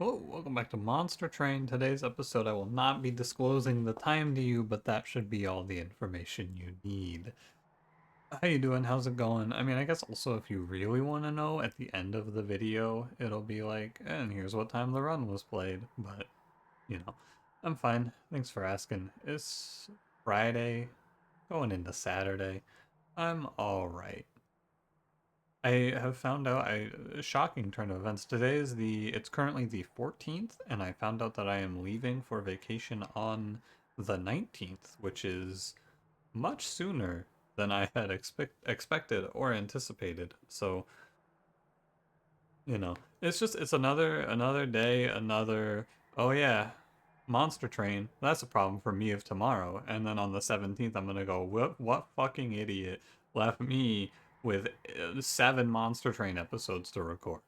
Oh, welcome back to Monster Train. Today's episode, I will not be disclosing the time to you, but that should be all the information you need. How you doing? How's it going? I mean, I guess also if you really want to know, at the end of the video, it'll be like, and here's what time the run was played. But, I'm fine. Thanks for asking. It's Friday, going into Saturday. I'm alright. I have found out a shocking turn of events. It's currently the 14th, and I found out that I am leaving for vacation on the 19th, which is much sooner than I had expected or anticipated. So, it's another day, oh yeah, monster train. That's a problem for me of tomorrow. And then on the 17th I'm gonna go, what fucking idiot left me with 7 monster train episodes to record?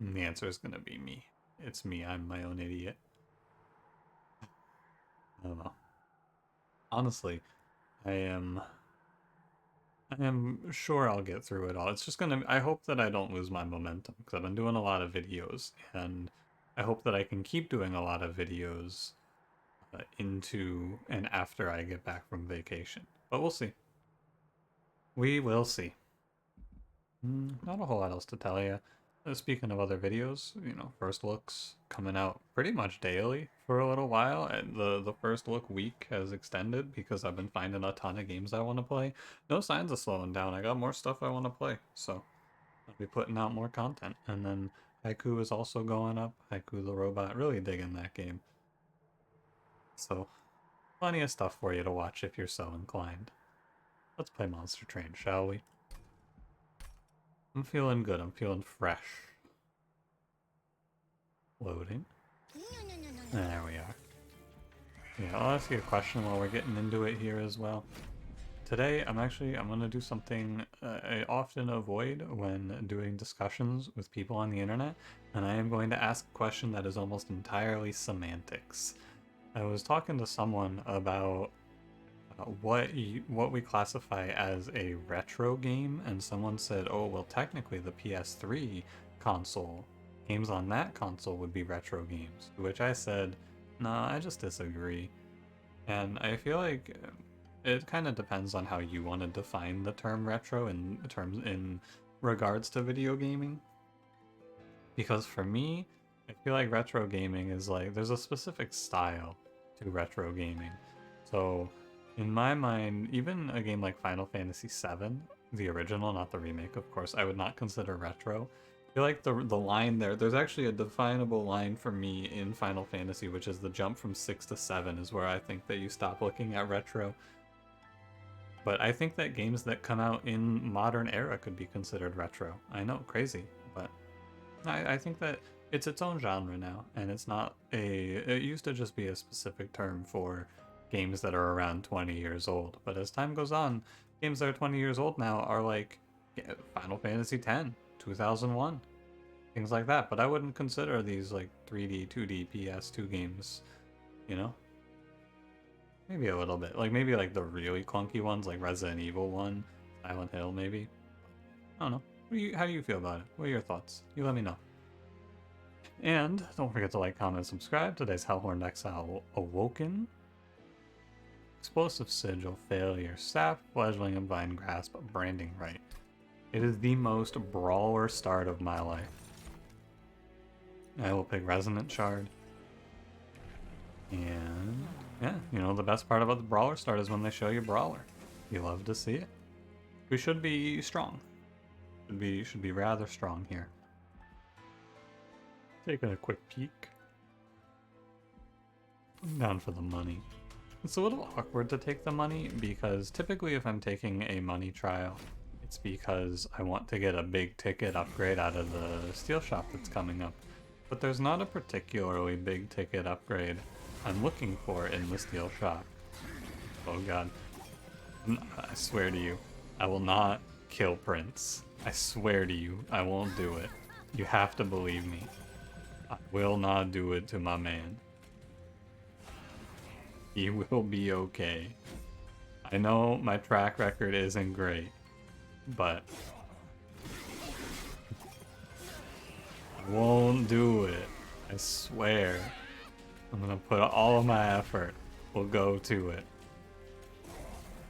And the answer is gonna be me. It's me. I'm my own idiot. I don't know. Honestly, I am I am sure I'll get through it all. It's just gonna, I hope that I don't lose my momentum, because I've been doing a lot of videos, and I hope that I can keep doing a lot of videos into and after I get back from vacation. But we'll see. We will see. Not a whole lot else to tell you. Speaking of other videos, first looks coming out pretty much daily for a little while. And the first look week has extended because I've been finding a ton of games I want to play. No signs of slowing down. I got more stuff I want to play, so I'll be putting out more content. And then Haiku is also going up. Haiku the robot, really digging that game. So plenty of stuff for you to watch if you're so inclined. Let's play Monster Train, shall we? I'm feeling good. I'm feeling fresh. Loading. There we are. Yeah, I'll ask you a question while we're getting into it here as well. Today, I'm going to do something I often avoid when doing discussions with people on the internet, and I am going to ask a question that is almost entirely semantics. I was talking to someone about what we classify as a retro game, and someone said, oh, well, technically the PS3 console, games on that console would be retro games, to which I said, nah, I just disagree. And I feel like it kind of depends on how you want to define the term retro in regards to video gaming. Because for me, I feel like retro gaming is like, there's a specific style to retro gaming. So in my mind, even a game like Final Fantasy VII, the original, not the remake, of course, I would not consider retro. I feel like the line there's actually a definable line for me in Final Fantasy, which is the jump from 6 to 7 is where I think that you stop looking at retro. But I think that games that come out in modern era could be considered retro. I know, crazy, but I think that it's its own genre now, and it's not it used to just be a specific term for games that are around 20 years old. But as time goes on, games that are 20 years old now are like Final Fantasy X, 2001, things like that. But I wouldn't consider these like 3D, 2D PS2 games, you know? Maybe a little bit. Like maybe like the really clunky ones like Resident Evil 1, Silent Hill maybe. I don't know. How do you feel about it? What are your thoughts? You let me know. And don't forget to like, comment, subscribe. Today's Hellhorned Exile Awoken. Explosive Sigil, Failure, Sap, Fledgling, and Vine Grasp, Branding Right. It is the most brawler start of my life. I will pick Resonant Shard. And yeah, the best part about the brawler start is when they show you brawler. You love to see it. We should be strong. Should be rather strong here. Taking a quick peek. I'm down for the money. It's a little awkward to take the money because typically if I'm taking a money trial, it's because I want to get a big ticket upgrade out of the steel shop that's coming up. But there's not a particularly big ticket upgrade I'm looking for in the steel shop. Oh god. I swear to you, I will not kill Prince. I swear to you, I won't do it. You have to believe me. I will not do it to my man. He will be okay. I know my track record isn't great, but I won't do it. I swear. I'm gonna put all of my effort will go to it.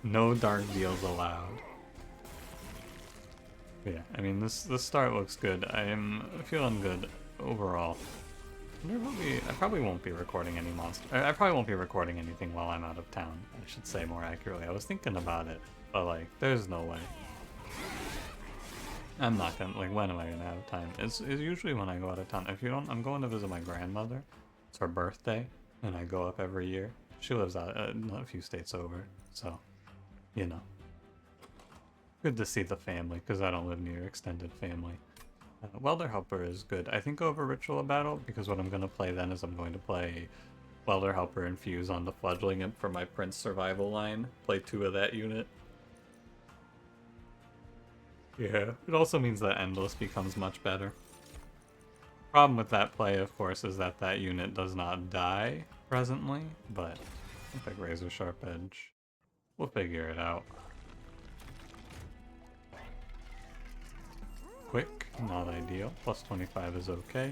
No dark deals allowed. Yeah, I mean this start looks good. I am feeling good overall. I probably won't be recording any I probably won't be recording anything while I'm out of town. I should say more accurately. I was thinking about it, but like, there's no way. I'm not gonna, like, when am I gonna have time? It's usually when I go out of town. If you don't, I'm going to visit my grandmother. It's her birthday, and I go up every year. She lives out a few states over, so, you know. Good to see the family, because I don't live near extended family. Welder Helper is good. I think over Ritual of Battle, because what I'm going to play then is I'm going to play Welder Helper Infuse on the Fledgling Imp for my Prince Survival line. Play 2 of that unit. Yeah, it also means that Endless becomes much better. Problem with that play, of course, is that that unit does not die presently, but I think Razor Sharp Edge. We'll figure it out. Quick, not ideal. Plus 25 is okay.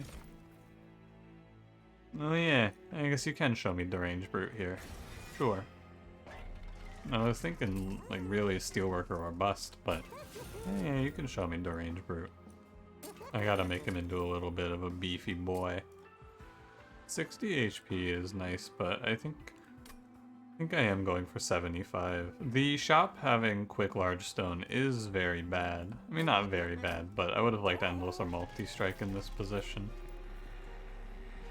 Oh yeah, I guess you can show me Deranged Brute here. Sure. I was thinking, like, really Steelworker or Bust, but yeah, you can show me Deranged Brute. I gotta make him into a little bit of a beefy boy. 60 HP is nice, but I think I am going for 75. The shop having quick large stone is very bad. I mean, not very bad, but I would have liked Endless or Multi-Strike in this position.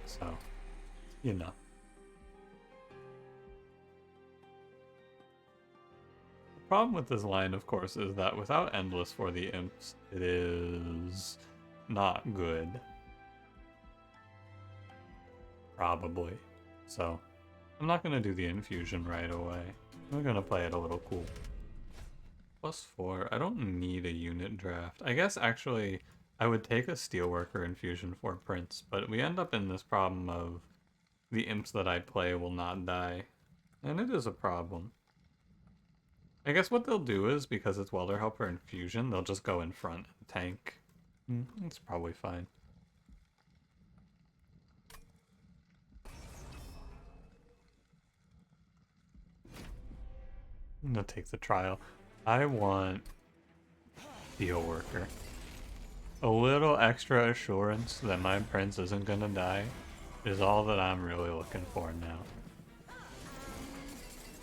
So, you know. The problem with this line, of course, is that without Endless for the imps, it is not good. Probably. So, I'm not going to do the infusion right away. I'm going to play it a little cool. +4. I don't need a unit draft. I guess, actually, I would take a Steelworker infusion for Prince, but we end up in this problem of the imps that I play will not die. And it is a problem. I guess what they'll do is, because it's Welder Helper infusion, they'll just go in front and tank. It's probably fine. I'm gonna take the trial. I want Steelworker. A little extra assurance that my prince isn't gonna die is all that I'm really looking for now.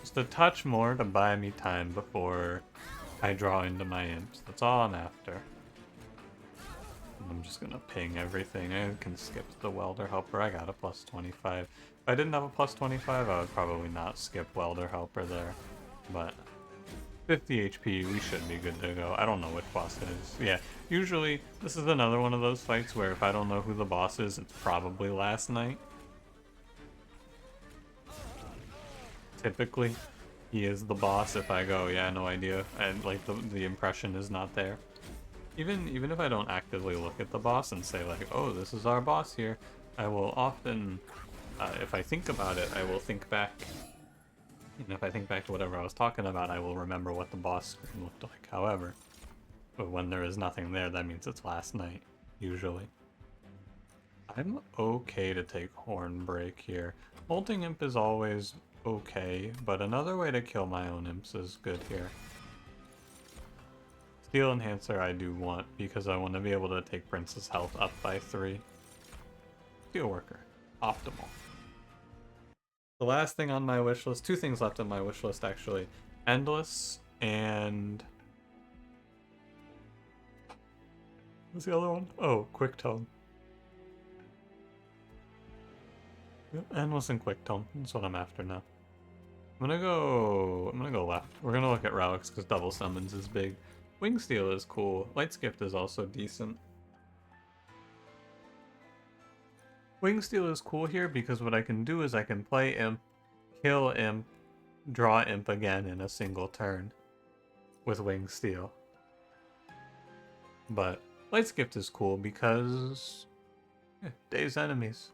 Just a touch more to buy me time before I draw into my imps. That's all I'm after. I'm just gonna ping everything. I can skip the Welder Helper. I got a +25. If I didn't have a +25, I would probably not skip Welder Helper there. But 50 HP, we should be good to go. I don't know which boss it is. Yeah, usually this is another one of those fights where if I don't know who the boss is, it's probably Last Night. Typically, he is the boss. If I go, yeah, no idea, and like the impression is not there. Even if I don't actively look at the boss and say like, oh, this is our boss here, I will often, if I think about it, I will think back. And if I think back to whatever I was talking about, I will remember what the boss screen looked like. However, but when there is nothing there, that means it's Last Night, usually. I'm okay to take Horn Break here. Molting Imp is always okay, but another way to kill my own imps is good here. Steel Enhancer I do want, because I want to be able to take Prince's health up by 3. Steelworker. Optimal. The last thing on my wish list, 2 things left on my wish list actually. Endless and... what's the other one? Oh, Quick Tone. Yep, Endless and Quick Tone. That's what I'm after now. I'm gonna go left. We're gonna look at relics because double summons is big. Wing Steel is cool. Light Skift is also decent. Wing Steel is cool here because what I can do is I can play Imp, kill Imp, draw Imp again in a single turn with Wing Steel. But Light Skift is cool because daze enemies.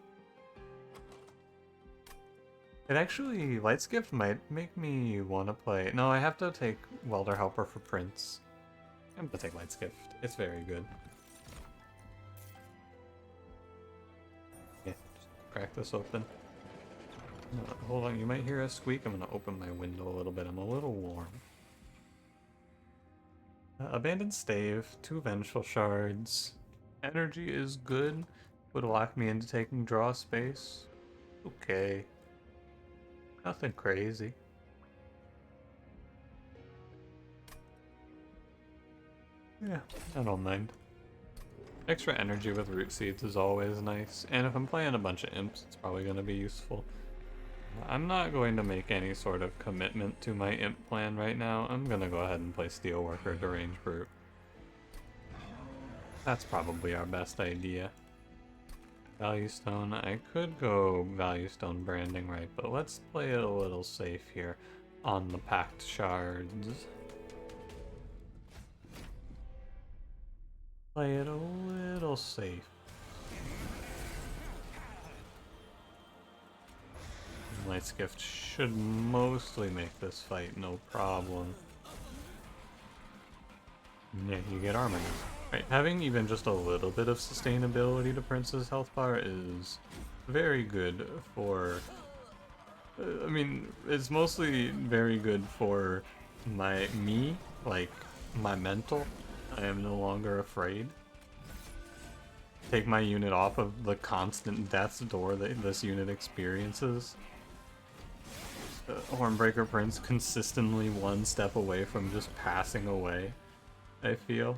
It actually, Light Skift might make me want to play... No, I have to take Welder Helper for Prince. I'm gonna take Light Skift. It's very good. Yeah, crack this open. Hold on, you might hear a squeak. I'm gonna open my window a little bit. I'm a little warm. Abandoned stave, 2 vengeful shards. Energy is good. Would lock me into taking draw space. Okay. Nothing crazy. Yeah, I don't mind. Extra energy with root seeds is always nice, and if I'm playing a bunch of imps, it's probably going to be useful. I'm not going to make any sort of commitment to my imp plan right now. I'm going to go ahead and play Steelworker Deranged Brute. That's probably our best idea. Value Stone, I could go Value Stone Branding right, but let's play it a little safe here on the Packed Shards. Play it a little safe. Light's Gift should mostly make this fight no problem. Yeah, you get armor now. Right, having even just a little bit of sustainability to Prince's health bar is very good for... I mean, it's mostly very good for me, like, my mental. I am no longer afraid. Take my unit off of the constant death's door that this unit experiences. Hornbreaker Prince consistently one step away from just passing away, I feel.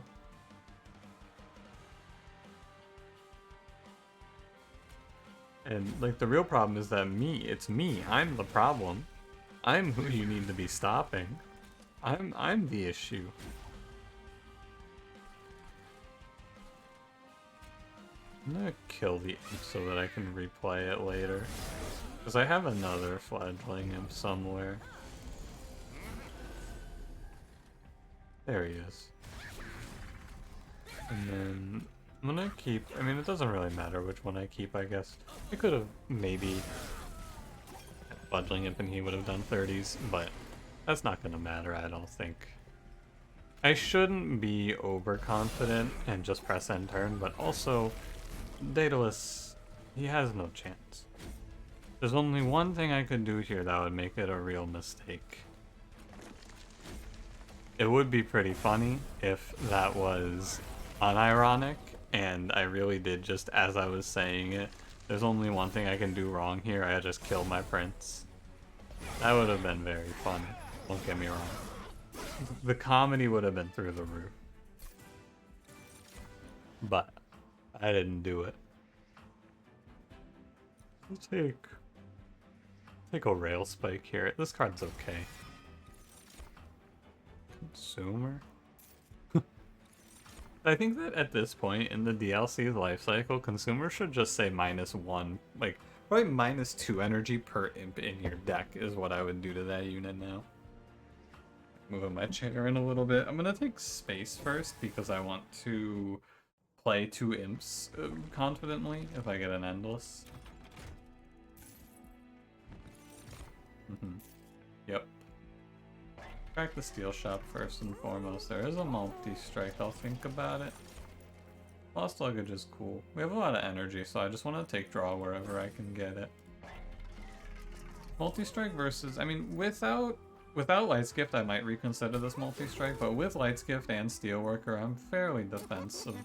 And, like, the real problem is that it's me. I'm the problem. I'm who you need to be stopping. I'm the issue. I'm gonna kill the imp so that I can replay it later. Because I have another fledgling imp somewhere. There he is. And then I'm gonna keep... I mean, it doesn't really matter which one I keep, I guess. I could have maybe... fledgling imp and he would have done 30s, but that's not gonna matter, I don't think. I shouldn't be overconfident and just press end turn, but also... Daedalus, he has no chance. There's only one thing I could do here that would make it a real mistake. It would be pretty funny if that was unironic, and I really did just as I was saying it. There's only one thing I can do wrong here, I just killed my prince. That would have been very funny, don't get me wrong. The comedy would have been through the roof. But I didn't do it. We'll take a rail spike here. This card's okay. Consumer? I think that at this point in the DLC's lifecycle, Consumer should just say -1, like, probably -2 energy per imp in your deck is what I would do to that unit now. Moving my chair in a little bit. I'm gonna take space first because I want to play 2 imps confidently if I get an endless. Yep. Crack the steel shop first and foremost. There is a multi-strike, I'll think about it. Lost luggage is cool. We have a lot of energy, so I just want to take draw wherever I can get it. Multi-strike versus, I mean, without Light's Gift I might reconsider this multi-strike, but with Light's Gift and Steelworker I'm fairly defensive.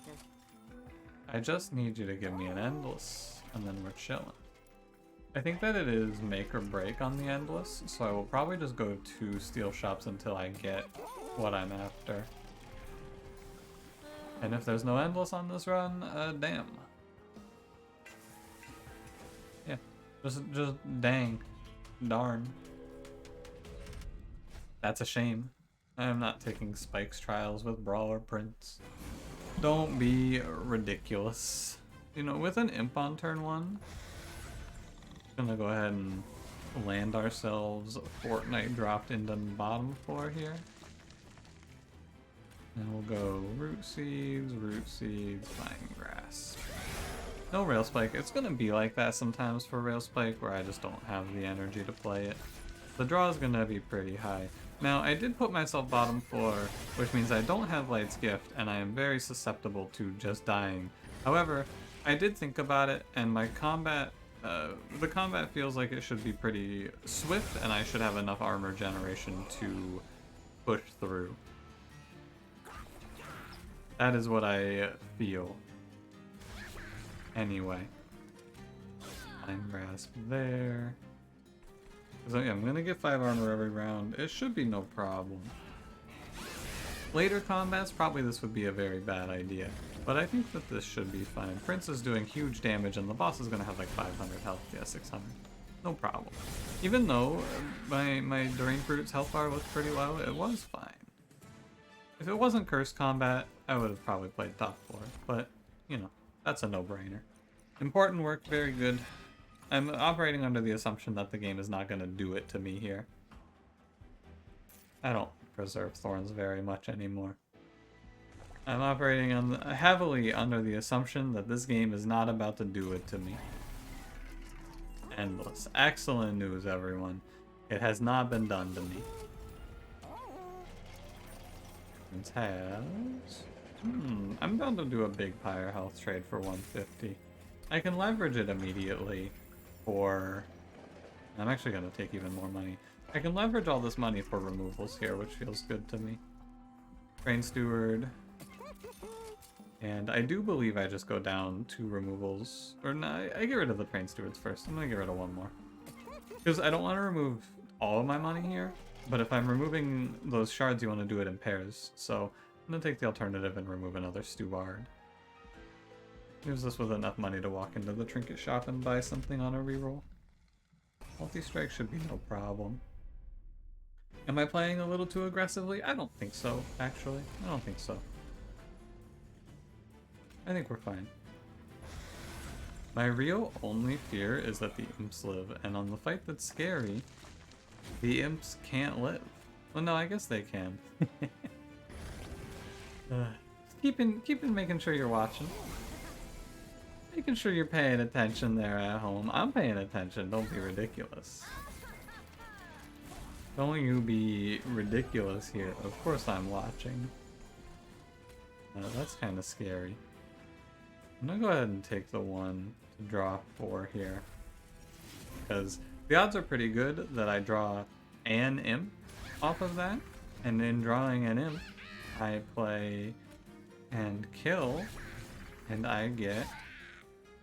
I just need you to give me an endless, and then we're chilling. I think that it is make or break on the endless, so I will probably just go 2 steel shops until I get what I'm after. And if there's no endless on this run, damn. Yeah, just dang, darn. That's a shame. I am not taking Spike's trials with Brawler Prince. Don't be ridiculous. You know, with an imp on turn 1, gonna go ahead and land ourselves a Fortnite dropped into the bottom 4 here. And we'll go root seeds, vine grass. No rail spike. It's gonna be like that sometimes for rail spike where I just don't have the energy to play it. The draw is gonna be pretty high. Now, I did put myself bottom 4, which means I don't have Light's Gift, and I am very susceptible to just dying. However, I did think about it, and my combat the combat feels like it should be pretty swift, and I should have enough armor generation to push through. That is what I feel. Anyway. Time grasp there. So yeah, I'm gonna get 5 armor every round. It should be no problem. Later combats, probably this would be a very bad idea. But I think that this should be fine. Prince is doing huge damage and the boss is gonna have like 500 health. Yeah, 600. No problem. Even though my Drain Fruit's health bar looked pretty low, it was fine. If it wasn't cursed combat, I would have probably played top 4. But, you know, that's a no-brainer. Important work, very good. I'm operating under the assumption that the game is not gonna do it to me here. I don't preserve thorns very much anymore. I'm operating heavily under the assumption that this game is not about to do it to me. Endless. Excellent news, everyone. It has not been done to me. It has... I'm about to do a big pyre health trade for 150. I can leverage it immediately for... I'm actually going to take even more money. I can leverage all this money for removals here, which feels good to me. Train Steward... And I do believe I just go down 2 removals. Or no, I get rid of the Train Stewards first. I'm gonna get rid of 1 more. Because I don't want to remove all of my money here. But if I'm removing those shards, you want to do it in pairs. So I'm gonna take the alternative and remove another Steward. Leaves us with enough money to walk into the Trinket shop and buy something on a reroll. Multi-strike should be no problem. Am I playing a little too aggressively? I don't think so, actually. I don't think so. I think we're fine. My real only fear is that the imps live, and on the fight that's scary, the imps can't live. Well, no, I guess they can. Keep making sure you're watching. Making sure you're paying attention there at home. I'm paying attention, don't be ridiculous. Don't you be ridiculous here. Of course I'm watching. That's kind of scary. I'm gonna go ahead and take the 1 to draw 4 here. Because the odds are pretty good that I draw an imp off of that. And in drawing an imp, I play and kill, and I get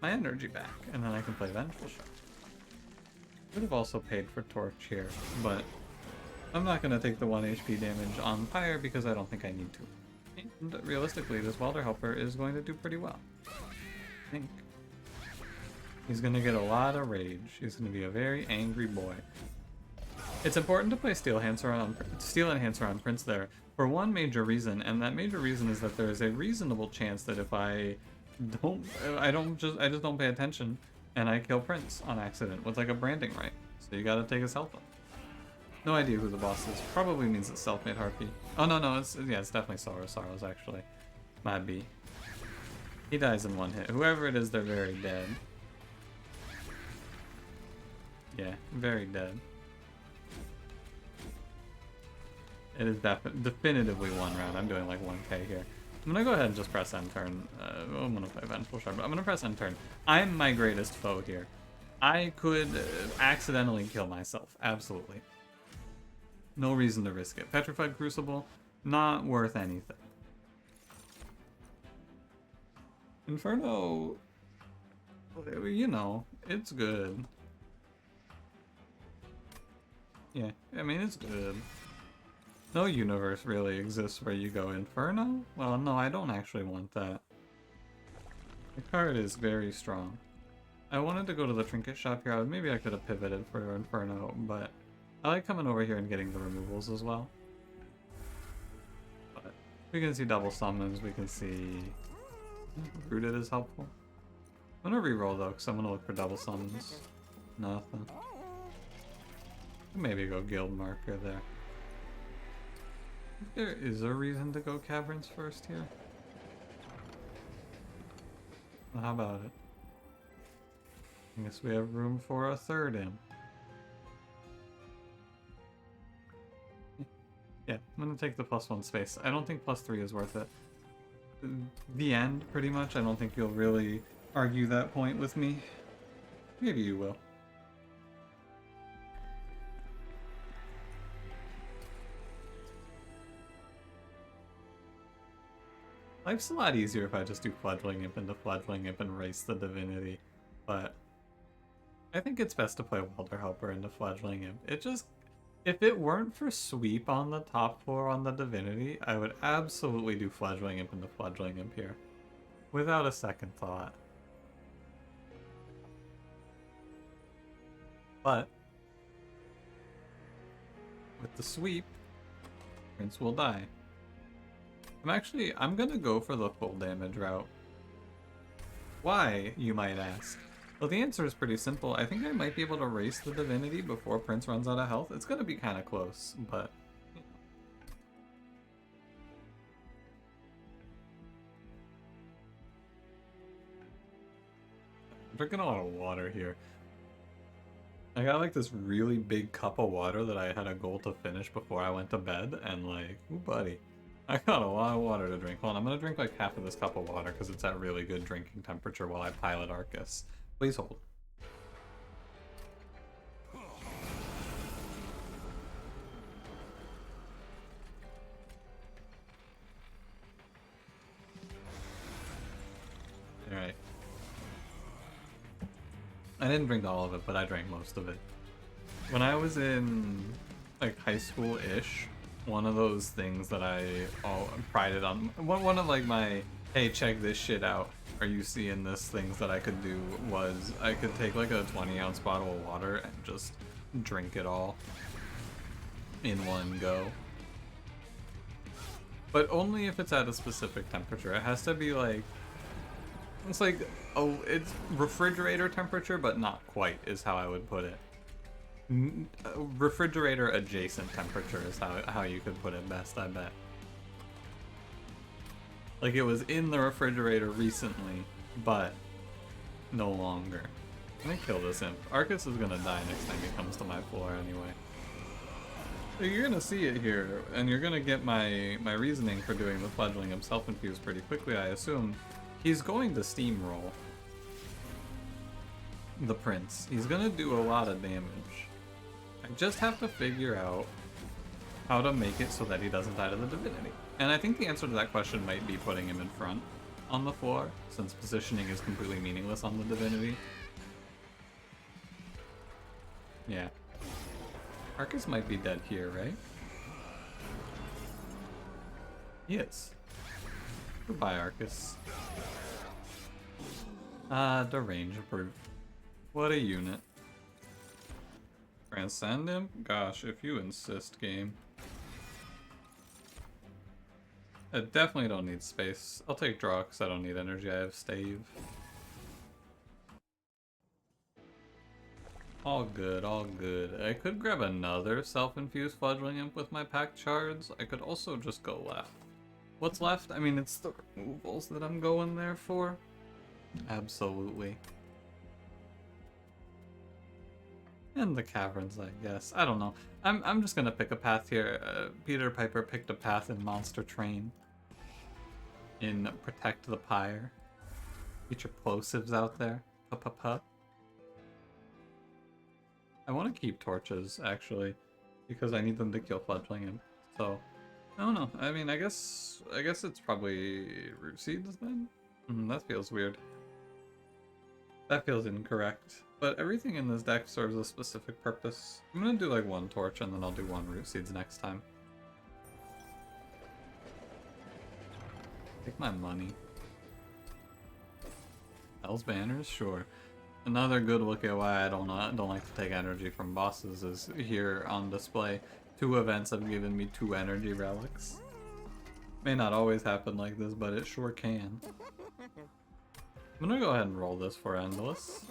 my energy back. And then I can play Vengeful Shot. Could have also paid for Torch here, but I'm not gonna take the 1 HP damage on Pyre because I don't think I need to. And realistically, this Welder Helper is going to do pretty well. I think. He's going to get a lot of rage. He's going to be a very angry boy. It's important to play Steel Enhancer on Prince there for one major reason, and that major reason is that there is a reasonable chance that if I just don't pay attention and I kill Prince on accident with like a branding right. So you gotta take his health up. No idea who the boss is. Probably means it's Self-Made Harpy. Oh no, it's definitely Sorrows actually. Might be. He dies in 1 hit. Whoever it is, they're very dead. Yeah, very dead. It is definitively 1 round. I'm doing like 1k here. I'm gonna go ahead and just press end turn. I'm gonna play Vengeful Shard, but I'm gonna press end turn. I'm my greatest foe here. I could accidentally kill myself. Absolutely. No reason to risk it. Petrified Crucible, not worth anything. Inferno, you know, it's good. Yeah, I mean, it's good. No universe really exists where you go Inferno? Well, no, I don't actually want that. The card is very strong. I wanted to go to the Trinket shop here. Maybe I could have pivoted for Inferno, but I like coming over here and getting the removals as well. But we can see double summons, we can see... Rooted is helpful. I'm gonna reroll though, because I'm gonna look for double summons. Nothing. Maybe go Guild Marker there. If there is a reason to go Caverns first here. Well, how about it? I guess we have room for a 3rd imp. Yeah, I'm gonna take the +1 space. I don't think +3 is worth it. The end, pretty much. I don't think you'll really argue that point with me. Maybe you will. Life's a lot easier if I just do Fledgling Imp into Fledgling Imp and race the Divinity, but I think it's best to play Welder Helper into Fledgling Imp. It just... If it weren't for sweep on the top floor on the Divinity, I would absolutely do Fledgling Imp into Fledgling Imp here. Without a second thought. But with the sweep, Prince will die. I'm gonna go for the full damage route. Why, you might ask? Well, the answer is pretty simple. I think I might be able to race the Divinity before Prince runs out of health. It's gonna be kind of close, but... I'm drinking a lot of water here. I got like this really big cup of water that I had a goal to finish before I went to bed, and like, ooh buddy. I got a lot of water to drink. Hold on, I'm gonna drink like half of this cup of water because it's at really good drinking temperature while I pilot Arcus. Please hold. Alright. I didn't drink all of it, but I drank most of it. When I was in like high school-ish, one of those things that I prided on, one of like my, hey, check this shit out, are you seeing this things that I could do was I could take like a 20-ounce bottle of water and just drink it all in one go. But only if it's at a specific temperature. It has to be like, it's like, oh, it's refrigerator temperature, but not quite is how I would put it. Refrigerator adjacent temperature is how you could put it best, I bet. Like it was in the refrigerator recently, but no longer. Let me kill this imp. Arcus is gonna die next time he comes to my floor anyway. So you're gonna see it here, and you're gonna get my reasoning for doing the Fledgling Imp self-infused pretty quickly, I assume. He's going to steamroll the Prince. He's gonna do a lot of damage. I just have to figure out how to make it so that he doesn't die to the Divinity. And I think the answer to that question might be putting him in front on the floor, since positioning is completely meaningless on the Divinity. Yeah. Arcus might be dead here, right? He is. Goodbye, Arcus. The range approved. What a unit. Transcend him? Gosh, if you insist, game. I definitely don't need space. I'll take draw because I don't need energy. I have stave. All good, all good. I could grab another self-infused Fledgling Imp with my packed shards. I could also just go left. What's left? I mean, it's the removals that I'm going there for. Absolutely. And the caverns, I guess. I don't know. I'm just gonna pick a path here. Peter Piper picked a path in monstertrain. In Protect the Pyre. Get your plosives out there. Pa-pa-pa. I want to keep torches, actually, because I need them to kill Fledgling Imp. So, I don't know. I mean, I guess it's probably root seeds then? That feels weird. That feels incorrect. But everything in this deck serves a specific purpose. I'm gonna do like one torch and then I'll do one root seeds next time. Take my money. Hell's Banners? Sure. Another good look at why I don't like to take energy from bosses is here on display. 2 events have given me 2 energy relics. May not always happen like this, but it sure can. I'm gonna go ahead and roll this for Endless.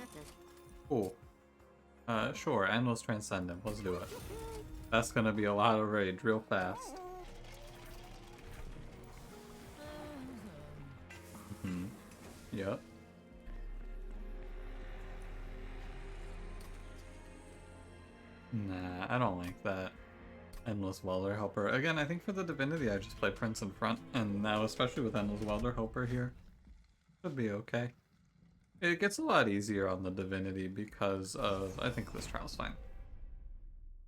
Cool. Sure, Endless Transcendent. Let's do it. That's gonna be a lot of rage real fast. Yep. Nah, I don't like that. Endless Welder Helper. Again, I think for the Divinity I just play Prince in front, and now especially with Endless Welder Helper here, should be okay. It gets a lot easier on the Divinity because of, I think this trial's fine.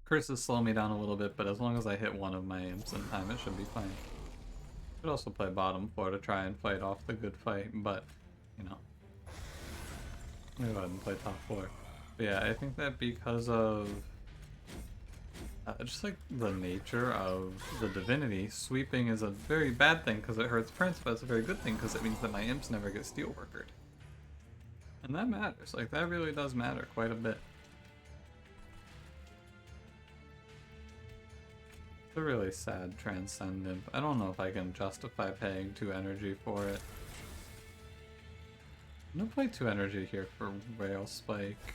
Curses slow me down a little bit, but as long as I hit one of my imps in time, it should be fine. Could also play bottom floor to try and fight off the good fight, but, you know. Maybe I wouldn't play top floor. But yeah, I think that because of just like the nature of the Divinity, sweeping is a very bad thing because it hurts Prince, but it's a very good thing because it means that my imps never get steelworkered. And that matters, like that really does matter quite a bit. It's a really sad Transcendent. I don't know if I can justify paying 2 energy for it. I'm gonna play 2 energy here for Whale Spike.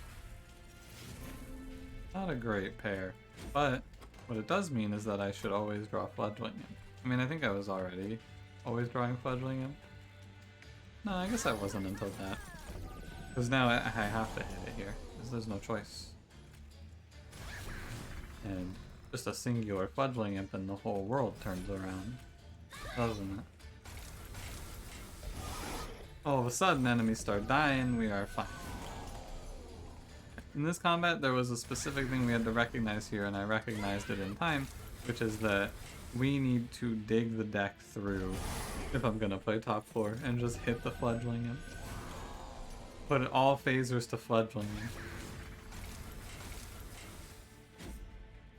Not a great pair, but what it does mean is that I should always draw Fledgling Imp. I mean, I think I was already always drawing Fledgling Imp. No, I guess I wasn't until that. Because now I have to hit it here, because there's no choice. And just a singular Fledgling Imp and the whole world turns around, doesn't it? All of a sudden, enemies start dying, we are fine. In this combat, there was a specific thing we had to recognize here, and I recognized it in time, which is that we need to dig the deck through if I'm gonna play top floor and just hit the Fledgling Imp. Put all phasers to Fledgling Imp.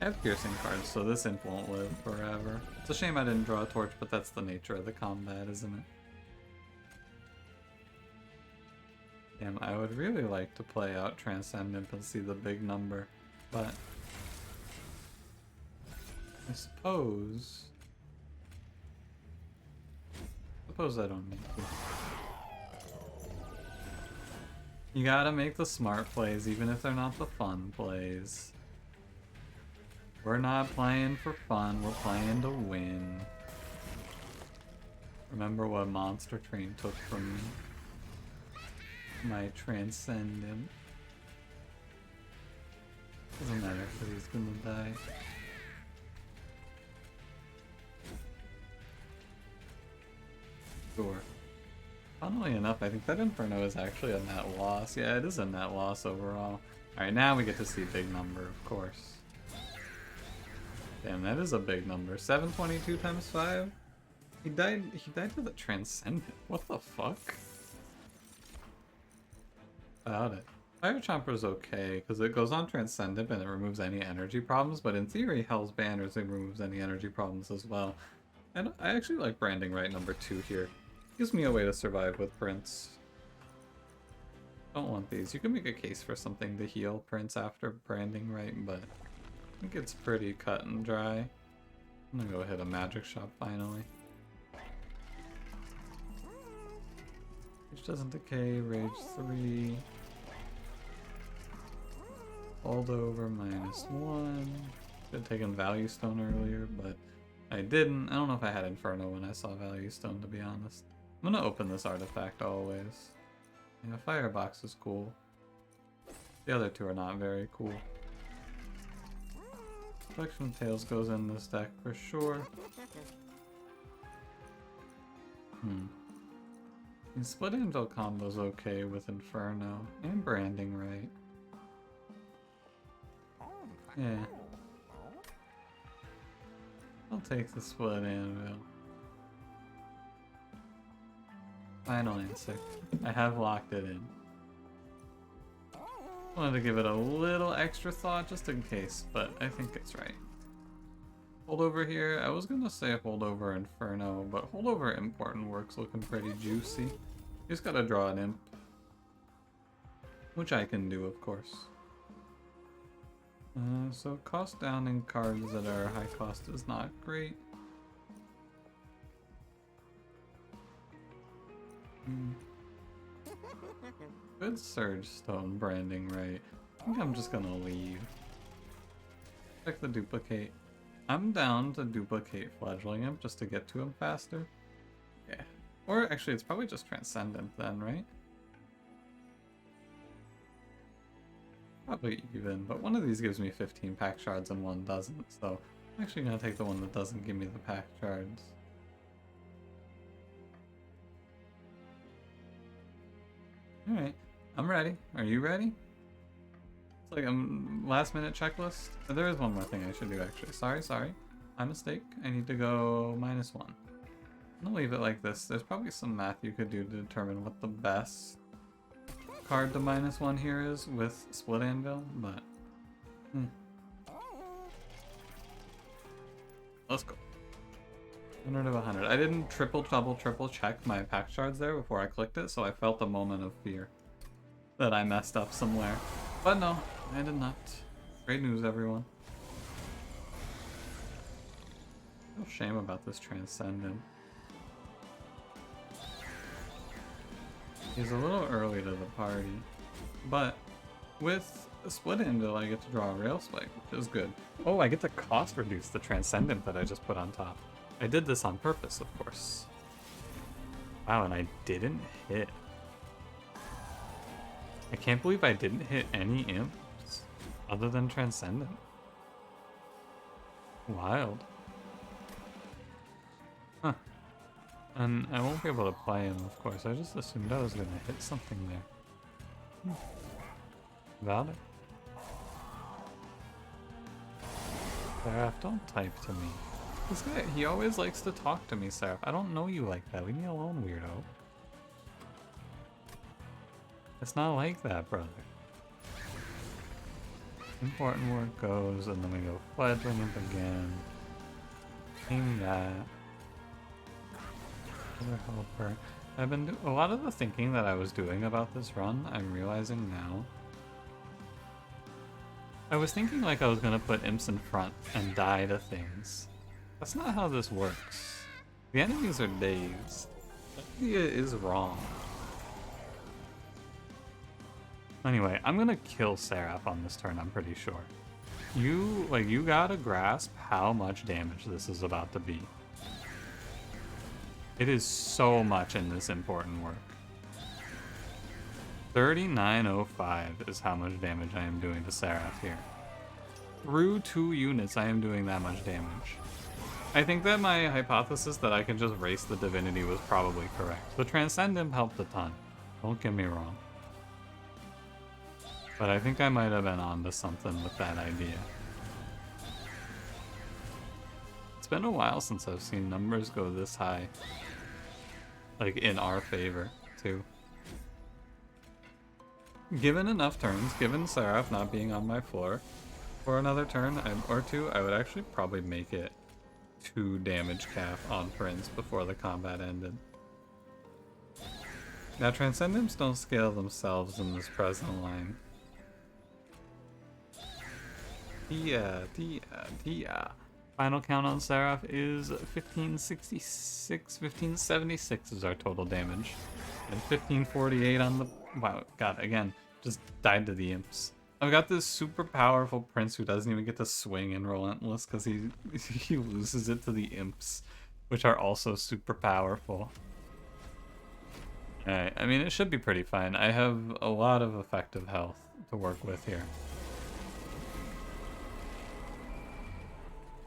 I have piercing cards, so this imp won't live forever. It's a shame I didn't draw a torch, but that's the nature of the combat, isn't it? Damn, I would really like to play out Transcendent and see the big number, but I suppose I don't need to. You gotta make the smart plays, even if they're not the fun plays. We're not playing for fun, we're playing to win. Remember what monstertrain took from me. My Transcendent. Doesn't matter if he's gonna die. Sure. Funnily enough, I think that Inferno is actually a net loss. Yeah, it is a net loss overall. Alright, now we get to see big number, of course. Damn, that is a big number. 722 times 5? He died to the Transcendent. What the fuck? About it. Fire Chomper's okay, because it goes on Transcendent and it removes any energy problems, but in theory, Hell's Banners, it removes any energy problems as well. And I actually like Branding Right number 2 here. Gives me a way to survive with Prince. Don't want these. You can make a case for something to heal Prince after Branding Right, but I think it's pretty cut and dry. I'm gonna go hit a magic shop finally. Which doesn't decay, rage 3. Hold over -1. Should have taken Value Stone earlier, but I didn't. I don't know if I had Inferno when I saw Value Stone, to be honest. I'm gonna open this artifact always. Yeah, Firebox is cool. The other two are not very cool. Collection of Tails goes in this deck for sure. And Split Angel combo's okay with Inferno and Branding Right. Yeah. I'll take the Split Anvil. Final answer. I have locked it in. Wanted to give it a little extra thought just in case, but I think it's right. Holdover here, I was gonna say Holdover Inferno, but Holdover Important Work's looking pretty juicy. You just gotta draw an imp. Which I can do, of course. So cost downing cards that are high cost is not great. Good Surge Stone Branding Right. I think I'm just gonna leave. Check the duplicate. I'm down to duplicate Fledgling Imp just to get to him faster. Yeah. Or actually, it's probably just Transcendent then, right? Probably even, but one of these gives me 15 pack shards and one doesn't, so I'm actually gonna take the one that doesn't give me the pack shards. Alright, I'm ready. Are you ready? It's like a last minute checklist. There is one more thing I should do actually. Sorry. My mistake. I need to go -1. I'm gonna leave it like this. There's probably some math you could do to determine what the best card to -1 here is with Split Anvil, but let's go. 100 of 100. I didn't triple check my pack shards there before I clicked it, so I felt a moment of fear that I messed up somewhere. But no, I did not. Great news, everyone. No shame about this Transcendent. He's a little early to the party, but with a Split Anvil I get to draw a Rail Spike, which is good. Oh, I get to cost reduce the Transcendent that I just put on top. I did this on purpose, of course. Wow, and I didn't hit. I can't believe I didn't hit any imps other than Transcendent. Wild. Huh. And I won't be able to play him, of course. I just assumed I was going to hit something there. Valid. Seraph, don't type to me. This guy, he always likes to talk to me, Seraph. I don't know you like that. Leave me alone, weirdo. It's not like that, brother. Important work goes, and then we go Fledgling Imp again. King that. Other helper. I've been doing a lot of the thinking that I was doing about this run, I'm realizing now. I was thinking like I was gonna put imps in front and die to things. That's not how this works. The enemies are dazed. That idea is wrong. Anyway, I'm gonna kill Seraph on this turn, I'm pretty sure. You gotta grasp how much damage this is about to be. It is so much in this important work. 3905 is how much damage I am doing to Seraph here. Through 2 units, I am doing that much damage. I think that my hypothesis that I can just race the Divinity was probably correct. The Transcendent helped a ton, don't get me wrong. But I think I might have been onto something with that idea. It's been a while since I've seen numbers go this high. Like, in our favor, too. Given enough turns, given Seraph not being on my floor, for another turn or 2, I would actually probably make it 2 damage cap on Prince before the combat ended. Now, Transcendents don't scale themselves in this present line. Yeah. Final count on Seraph is 1576 is our total damage. And 1548 on the... Wow, God, again, just died to the imps. I've got this super powerful Prince who doesn't even get to swing in Relentless because he loses it to the imps, which are also super powerful. Alright, I mean, it should be pretty fine. I have a lot of effective health to work with here.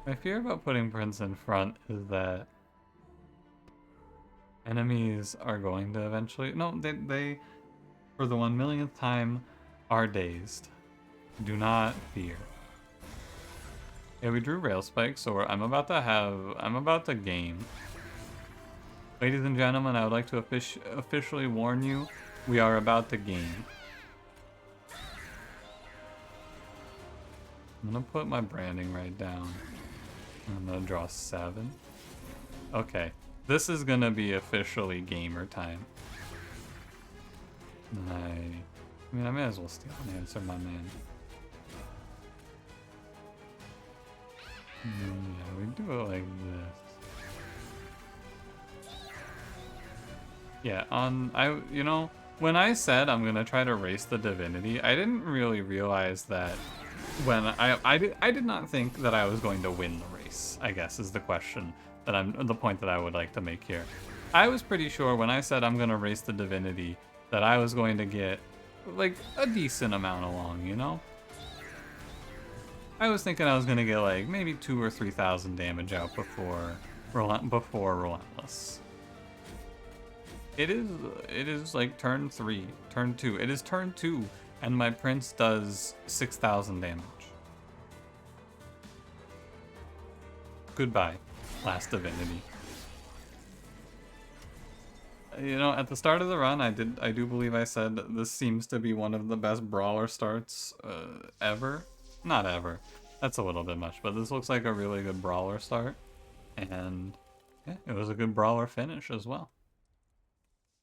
My fear about putting Prince in front is that enemies are going to eventually... No, they for the 1,000,000th time, are dazed. Do not fear. Yeah, we drew Rail Spike, so I'm about to game. Ladies and gentlemen, I would like to officially warn you, we are about to game. I'm gonna put my branding right down. I'm gonna draw 7. Okay, this is gonna be officially gamer time. I mean, I may as well steal an answer, my man. Yeah, we do it like this. Yeah, you know, when I said I'm gonna try to race the Divinity, I didn't really realize that when I did not think that I was going to win the race, I guess is the question the point that I would like to make here. I was pretty sure when I said I'm gonna race the Divinity that I was going to get like a decent amount along, you know? I was thinking I was gonna get like maybe 2,000 or 3,000 damage out before Relentless. It is like turn 3, turn 2. It is turn 2, and my prince does 6,000 damage. Goodbye, last Divinity. You know, at the start of the run, I do believe I said this seems to be one of the best brawler starts ever. Not ever. That's a little bit much, but this looks like a really good brawler start. And yeah, it was a good brawler finish as well.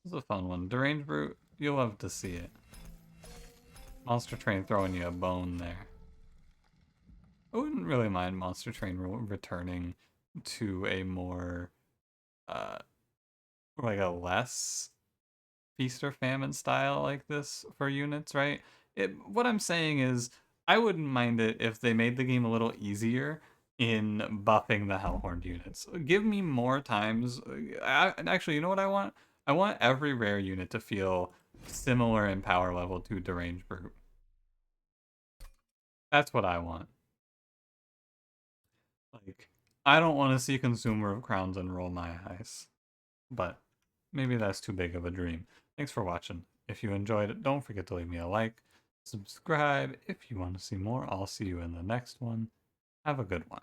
This is a fun one. Deranged Brute, you'll love to see it. Monster Train throwing you a bone there. I wouldn't really mind Monster Train returning to a more, like a less feast or famine style like this for units, right? What I'm saying is, I wouldn't mind it if they made the game a little easier in buffing the Hellhorned units. Give me more times. Actually, you know what I want? I want every rare unit to feel similar in power level to Deranged Brute. That's what I want. Like, I don't want to see Consumer of Crowns and roll my eyes. But maybe that's too big of a dream. Thanks for watching. If you enjoyed it, don't forget to leave me a like. Subscribe if you want to see more. I'll see you in the next one. Have a good one.